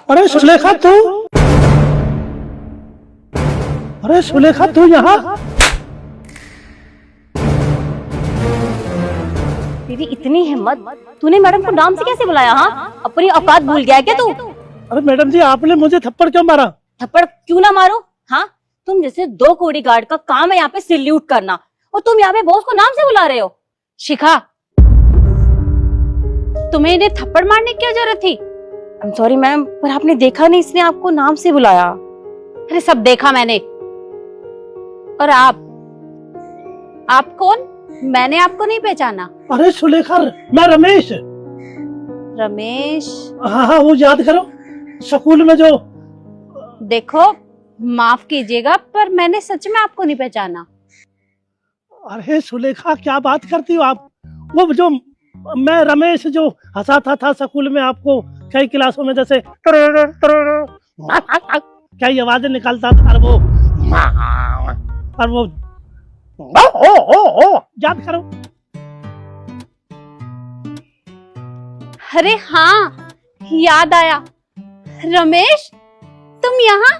अरे सुलेखा तू, अरे सुलेखा तू यहाँ। तेरी इतनी हिम्मत, तूने मैडम को नाम से कैसे बुलाया? हाँ, अपनी औकात भूल गया क्या तू? अरे मैडम जी, आपने मुझे थप्पड़ क्यों मारा? थप्पड़ क्यों ना मारो? हाँ, तुम जैसे 2 कोड़ी गार्ड का काम है यहाँ पे सैल्यूट करना, और तुम यहाँ पे बॉस को नाम से बुला रहे हो। शिखा, तुम्हें इन्हें थप्पड़ मारने की क्या जरूरत थी? आई एम सॉरी मैम, पर आपने देखा नहीं, इसने आपको नाम से बुलाया। अरे सब देखा मैंने। और आप कौन? मैंने आपको नहीं पहचाना। अरे सुलेखा, मैं रमेश। रमेश? हाँ हाँ, वो याद करो, स्कूल में जो। देखो, माफ कीजिएगा, पर मैंने सच में आपको नहीं पहचाना। अरे सुलेखा, क्या बात करती हो आप? वो जो मैं रमेश जो हंसाता था स्कूल में आपको, कई क्लासों में जैसे क्या ये आवाजें निकालता था, और वो याद करो। अरे हाँ, याद आया। रमेश, तुम यहाँ?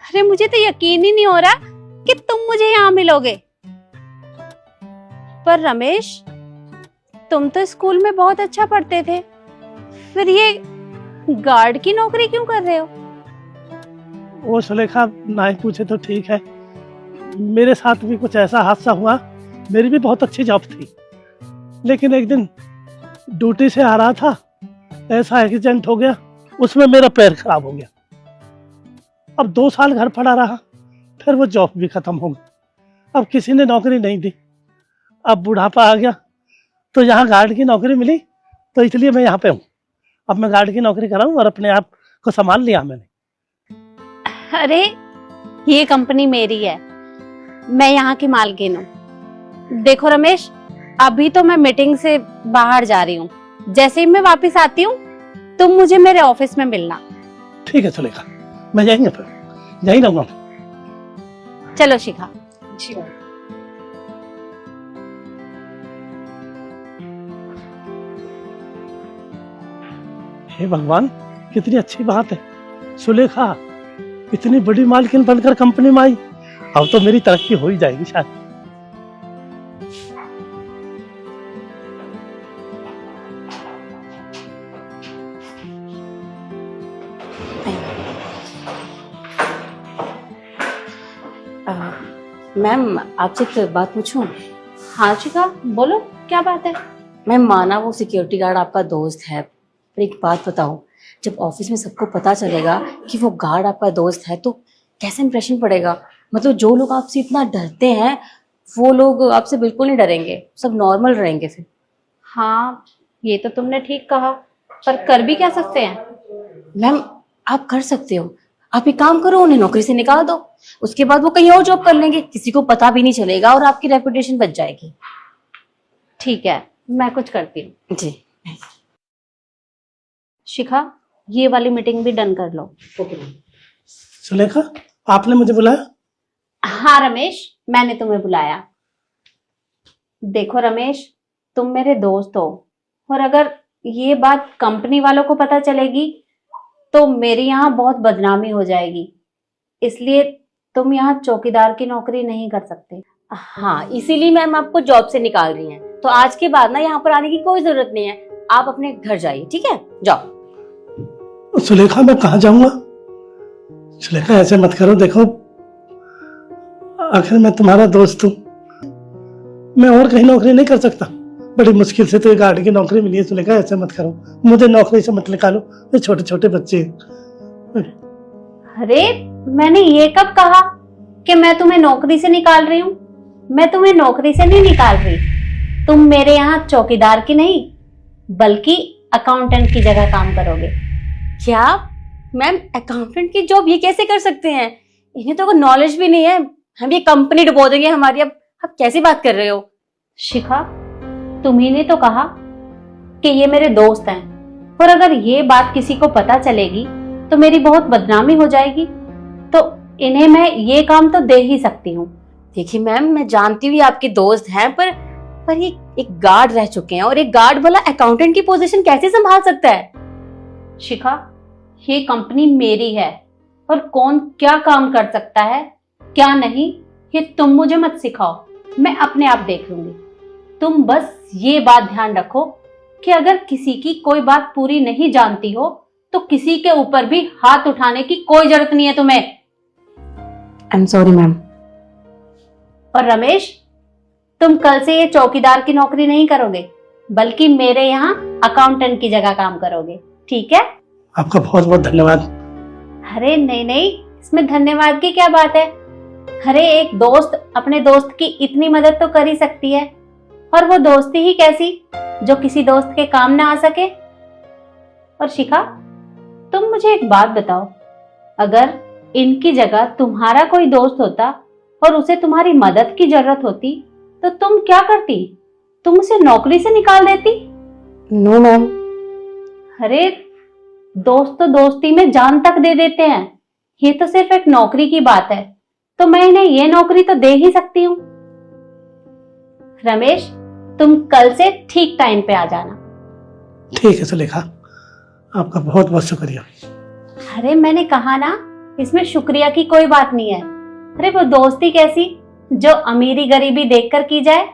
अरे मुझे तो यकीन ही नहीं हो रहा कि तुम मुझे यहाँ मिलोगे। पर रमेश, तुम तो स्कूल में बहुत अच्छा पढ़ते थे, फिर ये गार्ड की नौकरी क्यों कर रहे हो? वो सुलेखा, ना ही पूछे तो ठीक है, मेरे साथ भी कुछ ऐसा हादसा हुआ। मेरी भी बहुत अच्छी जॉब थी, लेकिन एक दिन ड्यूटी से आ रहा था, ऐसा एक्सीडेंट हो गया, उसमें मेरा पैर खराब हो गया। अब 2 साल घर पड़ा रहा, फिर वो जॉब भी खत्म हो गई। अब किसी ने नौकरी नहीं दी। अब बुढ़ापा आ गया, तो यहाँ गार्ड की नौकरी मिली, तो इसलिए मैं यहाँ पे हूँ। अब मैं गार्ड की नौकरी कर रहा हूँ और अपने आप को संभाल लिया मैंने। अरे, ये कंपनी मेरी है, मैं यहाँ की मालकिन हूँ। देखो रमेश, अभी तो मैं मीटिंग से बाहर जा रही हूँ, जैसे ही मैं वापस आती हूँ तुम मुझे मेरे ऑफिस में मिलना। ठीक है सुलेखा, मैं जाएंगे, फिर यहीं रहूंगा। चलो शिखा। हे भगवान, कितनी अच्छी बात है। सुलेखा इतनी बड़ी मालकिन बनकर कंपनी में आई, अब तो मेरी तरक्की हो ही जाएगी शायद। मैम, आपसे एक बात पूछूं? हाँ शिखा, बोलो, क्या बात है? मैम, माना वो सिक्योरिटी गार्ड आपका दोस्त है, पर एक बात बताओ, जब ऑफिस में सबको पता चलेगा कि वो गार्ड आपका दोस्त है, तो कैसा इंप्रेशन पड़ेगा? मतलब जो लोग आपसे इतना डरते हैं, वो लोग आपसे बिल्कुल नहीं डरेंगे, सब नॉर्मल रहेंगे फिर। हाँ, ये तो तुमने ठीक कहा, पर कर भी क्या सकते हैं? मैम, आप कर सकते हो। आप एक काम करो, उन्हें नौकरी से निकाल दो, उसके बाद वो कहीं और जॉब कर लेंगे, किसी को पता भी नहीं चलेगा और आपकी रेपुटेशन बच जाएगी। ठीक है, मैं कुछ करती हूँ। जी। शिखा, ये वाली मीटिंग भी डन कर लो। ओके। सुलेखा, आपने मुझे बुलाया? हाँ रमेश, मैंने तुम्हें बुलाया। देखो रमेश, तुम मेरे दोस्त हो, और अगर ये बात कंपनी वालों को पता चलेगी तो मेरी यहाँ बहुत बदनामी हो जाएगी, इसलिए तुम यहाँ चौकीदार की नौकरी नहीं कर सकते। हाँ, इसीलिए मैम आपको जॉब से निकाल रही हैं, तो आज के बाद ना यहाँ पर आने की कोई जरूरत नहीं है, आप अपने घर जाइए, ठीक है? जाओ। सुलेखा, मैं कहाँ जाऊंगा? सुलेखा, ऐसे मत करो, देखो आखिर मैं तुम्हारा दोस्त हूँ, मैं और कहीं नौकरी नहीं कर सकता। बड़ी मुश्किल से तो एक गार्ड की नौकरी मिली है। सुलेखा, ऐसे मत करो, मुझे नौकरी से मत निकालो, ये छोटे छोटे बच्चे हैं। अरे, मैंने ये कब कहा कि मैं तुम्हें नौकरी से निकाल रही हूँ? मैं तुम्हें नौकरी से नहीं निकाल रही, तुम मेरे यहाँ चौकीदार की नहीं बल्कि अकाउंटेंट की जगह काम करोगे। क्या मैम, अकाउंटेंट की जॉब ये कैसे कर सकते हैं? इन्हें तो कोई नॉलेज भी नहीं है, हम ये कंपनी डुबो देंगे हमारी। अब आप कैसी बात कर रहे हो? शिखा, तुम्ही ने तो कहा कि ये मेरे दोस्त हैं, और अगर ये बात किसी को पता चलेगी तो मेरी बहुत बदनामी हो जाएगी, तो इन्हें मैं ये काम तो दे ही सकती हूँ। देखिए मैम, मैं जानती हूँ आपके दोस्त हैं, पर ये एक गार्ड रह चुके हैं, और एक गार्ड वाला अकाउंटेंट की पोजीशन कैसे संभाल सकता है? शिखा, ये कंपनी मेरी है और कौन क्या काम कर सकता है क्या नहीं ये तुम मुझे मत सिखाओ, मैं अपने आप देख लूंगी। तुम बस ये बात ध्यान रखो कि अगर किसी की कोई बात पूरी नहीं जानती हो तो किसी के ऊपर भी हाथ उठाने की कोई जरूरत नहीं है तुम्हें। I am sorry ma'am. और रमेश, तुम कल से ये चौकीदार की नौकरी नहीं करोगे बल्कि मेरे यहाँ अकाउंटेंट की जगह काम करोगे, ठीक है? आपका बहुत बहुत धन्यवाद। अरे नहीं नहीं, इसमें धन्यवाद की क्या बात है। अरे एक दोस्त अपने दोस्त की इतनी मदद तो कर ही सकती है, और वो दोस्ती ही कैसी जो किसी दोस्त के काम ना आ सके। और शिखा, तुम मुझे एक बात बताओ, अगर इनकी जगह तुम्हारा कोई दोस्त होता और उसे तुम्हारी मदद की जरूरत होती तो तुम क्या करती? तुम उसे नौकरी से निकाल देती? No ma'am. अरे दोस्त तो दोस्ती में जान तक दे देते हैं, ये तो सिर्फ एक नौकरी की बात है, तो मैं इन्हें ये नौकरी तो दे ही सकती हूँ। रमेश, तुम कल से ठीक टाइम पे आ जाना। ठीक है सुलेखा, आपका बहुत बहुत शुक्रिया। अरे मैंने कहा ना, इसमें शुक्रिया की कोई बात नहीं है। अरे वो दोस्ती कैसी जो अमीरी गरीबी देखकर की जाए।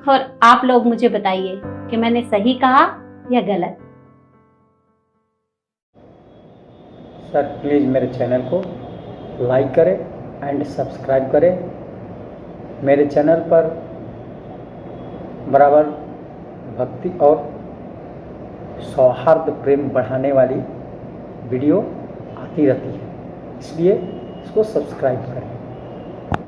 और आप लोग मुझे बताइए कि मैंने सही कहा या गलत। सर प्लीज़ मेरे चैनल को लाइक करें एंड सब्सक्राइब करें। मेरे चैनल पर बराबर भक्ति और सौहार्द प्रेम बढ़ाने वाली वीडियो आती रहती है, इसलिए इसको सब्सक्राइब करें।